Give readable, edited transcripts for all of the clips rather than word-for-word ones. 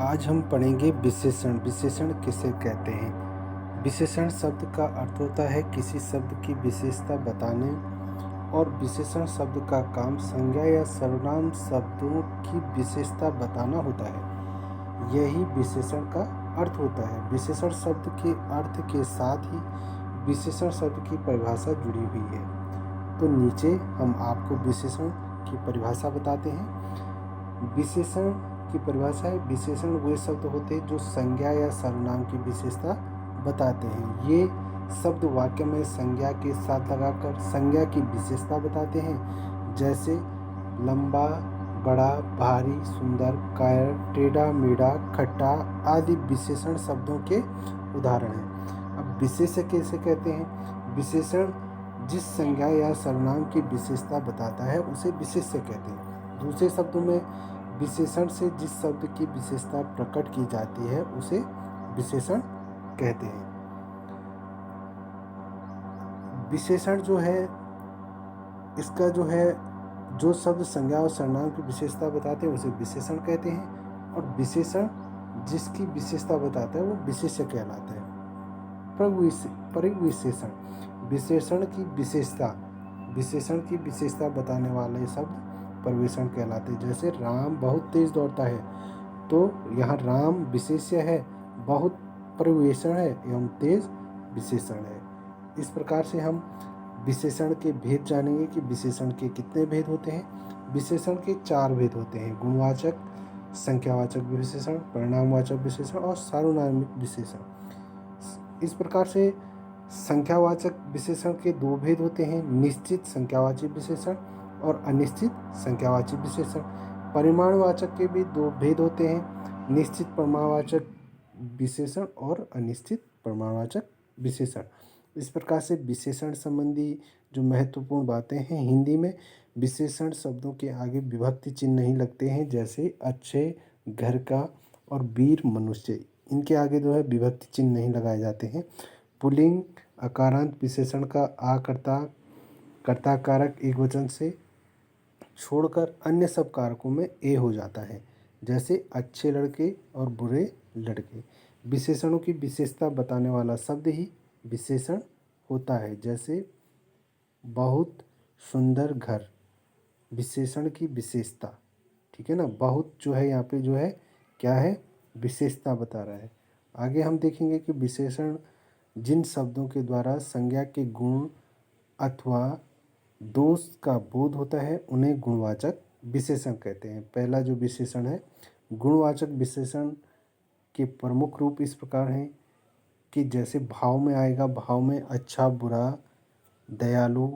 आज हम पढ़ेंगे विशेषण। विशेषण किसे कहते हैं? विशेषण शब्द का अर्थ होता है किसी शब्द की विशेषता बताने, और विशेषण शब्द का काम संज्ञा या सर्वनाम शब्दों की विशेषता बताना होता है। यही विशेषण का अर्थ होता है। विशेषण शब्द के अर्थ के साथ ही विशेषण शब्द की परिभाषा जुड़ी हुई है। तो नीचे हम आपको विशेषण की परिभाषा बताते हैं। विशेषण की परिभाषा है, विशेषण वे शब्द होते हैं जो संज्ञा या सर्वनाम की विशेषता बताते हैं। ये शब्द वाक्य में संज्ञा के साथ लगाकर संज्ञा की विशेषता बताते हैं, जैसे लंबा, बड़ा, भारी, सुंदर, कायर, टेढ़ा मेढ़ा, खट्टा आदि विशेषण शब्दों के उदाहरण हैं। अब विशेष्य कैसे कहते हैं? विशेषण जिस संज्ञा या सर्वनाम की विशेषता बताता है उसे विशेष्य कहते हैं। दूसरे शब्दों में विशेषण से जिस शब्द की विशेषता प्रकट की जाती है उसे विशेषण कहते हैं। विशेषण जो है, इसका जो है, जो शब्द संज्ञा और सर्वनाम की विशेषता बताते हैं उसे विशेषण कहते हैं, और विशेषण जिसकी विशेषता बताता है वो विशेष्य कहलाता है। परिविशेषण विशेषण की विशेषता, विशेषण की विशेषता बताने वाले शब्द परिवेषण कहलाते हैं। जैसे राम बहुत तेज दौड़ता है, तो यहाँ राम विशेष्य है, बहुत परिवेषण है एवं तेज विशेषण है। इस प्रकार से हम विशेषण के भेद जानेंगे कि विशेषण के कितने भेद होते हैं। विशेषण के 4 भेद होते हैं: गुणवाचक, संख्यावाचक विशेषण, परिणामवाचक विशेषण और सार्वनामिक विशेषण। इस प्रकार से संख्यावाचक विशेषण के 2 भेद होते हैं: निश्चित संख्यावाची विशेषण और अनिश्चित संख्यावाची विशेषण। परिमाणवाचक के भी 2 भेद होते हैं: निश्चित परिमाणवाचक विशेषण और अनिश्चित परिमाणवाचक विशेषण। इस प्रकार से विशेषण संबंधी जो महत्वपूर्ण बातें हैं, हिंदी में विशेषण शब्दों के आगे विभक्ति चिन्ह नहीं लगते हैं, जैसे अच्छे, घर का और वीर मनुष्य, इनके आगे जो है विभक्ति चिन्ह नहीं लगाए जाते हैं। पुल्लिंग अकारांत विशेषण का आकर्ता कर्ता कारक एकवचन से छोड़कर अन्य सब कारकों में ए हो जाता है, जैसे अच्छे लड़के और बुरे लड़के। विशेषणों की विशेषता बताने वाला शब्द ही विशेषण होता है, जैसे बहुत सुंदर घर, विशेषण की विशेषता। ठीक है ना, बहुत जो है यहाँ पे जो है क्या है, विशेषता बता रहा है। आगे हम देखेंगे कि विशेषण जिन शब्दों के द्वारा संज्ञा के गुण अथवा दोष का बोध होता है उन्हें गुणवाचक विशेषण कहते हैं। पहला जो विशेषण है, गुणवाचक विशेषण के प्रमुख रूप इस प्रकार हैं कि जैसे भाव में आएगा, भाव में अच्छा, बुरा, दयालु।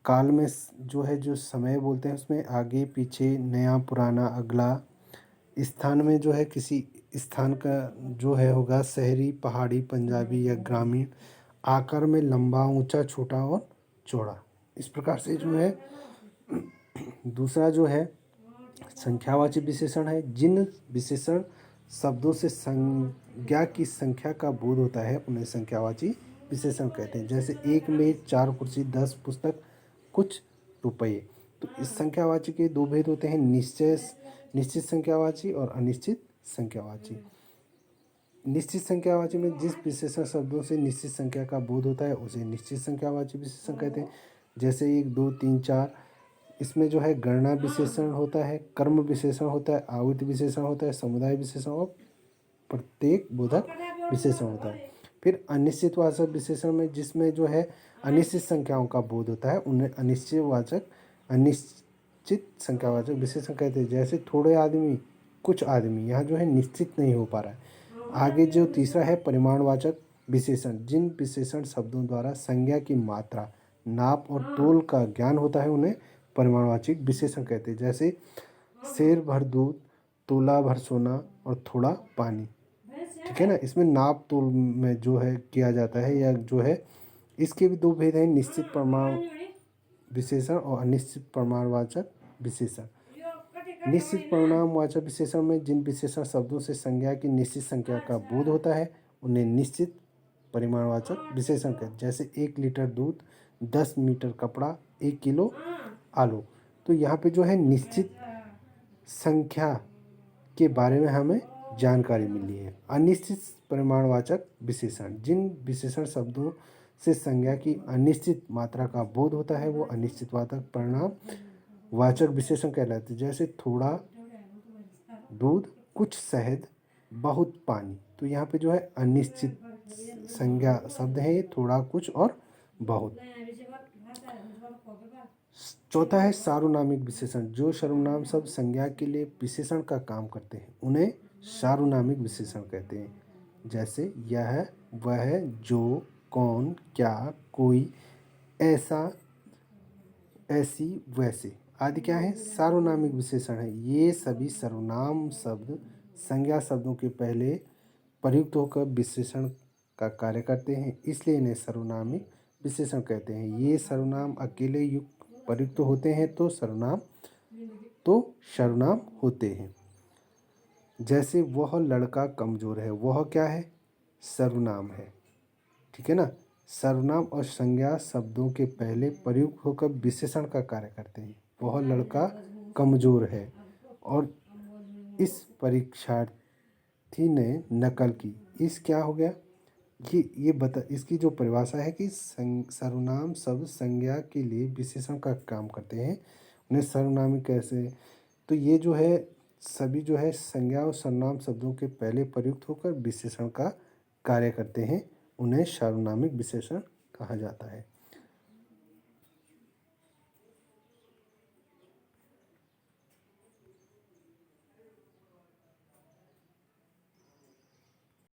काल में जो है, जो समय बोलते हैं उसमें आगे पीछे, नया पुराना, अगला। स्थान में जो है, किसी स्थान का जो है होगा शहरी, पहाड़ी, पंजाबी या ग्रामीण। आकार में लंबा, ऊंचा, छोटा और चौड़ा। इस प्रकार से जो है दूसरा जो है संख्यावाची विशेषण है। जिन विशेषण शब्दों से संज्ञा की संख्या का बोध होता है उन्हें संख्यावाची विशेषण कहते हैं। जैसे 1 मेज, 4 कुर्सी, 10 पुस्तक, कुछ रुपये। तो इस संख्यावाची के 2 भेद होते हैं: निश्चित संख्यावाची और अनिश्चित संख्यावाची। निश्चित संख्यावाची में जिस विशेषण शब्दों से निश्चित संख्या का बोध होता है उसे निश्चित संख्यावाची विशेषण कहते हैं। जैसे 1, 2, 3, 4। इसमें जो है गणना विशेषण होता है, कर्म विशेषण होता है, आवृत्ति विशेषण होता है, समुदाय विशेषण और प्रत्येक बोधक विशेषण होता है। फिर अनिश्चितवाचक विशेषण में जिसमें जो है अनिश्चित संख्याओं का बोध होता है उन्हें अनिश्चित संख्यावाचक विशेषण कहते हैं। जैसे थोड़े आदमी, कुछ आदमी, यहाँ जो है निश्चित नहीं हो पा रहा है। आगे जो तीसरा है परिमाणवाचक विशेषण, जिन विशेषण शब्दों द्वारा संज्ञा की मात्रा, नाप और तोल का ज्ञान होता है उन्हें परिमाणवाचक विशेषण कहते हैं। जैसे शेर भर दूध, तोला भर सोना और थोड़ा पानी। ठीक है ना, इसमें नाप तोल में जो है किया जाता है, या जो है इसके भी 2 भेद हैं: निश्चित परिमाण विशेषण और अनिश्चित परिमाणवाचक विशेषण। निश्चित परिणामवाचक विशेषण में जिन विशेषण शब्दों से संज्ञा की निश्चित संख्या का बोध होता है उन्हें निश्चित परिमाणवाचक विशेषण कहते हैं। जैसे 1 लीटर दूध, 10 मीटर कपड़ा, 1 किलो आलू। तो यहाँ पे जो है निश्चित संख्या के बारे में हमें जानकारी मिली है। अनिश्चित परिमाणवाचक विशेषण, जिन विशेषण शब्दों से संज्ञा की अनिश्चित मात्रा का बोध होता है वो अनिश्चितवाचक परिणाम वाचक विशेषण कहलाते हैं। जैसे थोड़ा दूध, कुछ शहद, बहुत पानी। तो यहाँ पे जो है अनिश्चित संज्ञा शब्द है ये, थोड़ा, कुछ और बहुत। चौथा है सार्वनामिक विशेषण, जो सर्वनाम शब्द संज्ञा के लिए विशेषण का काम करते हैं उन्हें सार्वनामिक विशेषण कहते हैं। जैसे यह, वह, जो, कौन, क्या, कोई, ऐसा, ऐसी, वैसे आदि क्या है, सार्वनामिक विशेषण है। ये सभी सर्वनाम शब्द संज्ञा शब्दों के पहले प्रयुक्त होकर विशेषण का कार्य करते हैं, इसलिए इन्हें सर्वनामिक विशेषण कहते हैं। ये सर्वनाम अकेले युक्त प्रयुक्त होते हैं तो सर्वनाम होते हैं। जैसे वह लड़का कमजोर है, वह क्या है, सर्वनाम है। ठीक है ना। सर्वनाम और संज्ञा शब्दों के पहले प्रयुक्त होकर विशेषण का कार्य करते हैं। वह लड़का कमजोर है और इस परीक्षार्थी ने नकल की, इस क्या हो गया, ये बता, इसकी जो परिभाषा है कि सर्वनाम शब्द संज्ञा के लिए विशेषण का काम करते हैं, उन्हें सर्वनामिक कैसे। तो ये जो है सभी जो है संज्ञा और सर्वनाम शब्दों के पहले प्रयुक्त होकर विशेषण का कार्य करते हैं, उन्हें सार्वनामिक विशेषण कहा जाता है।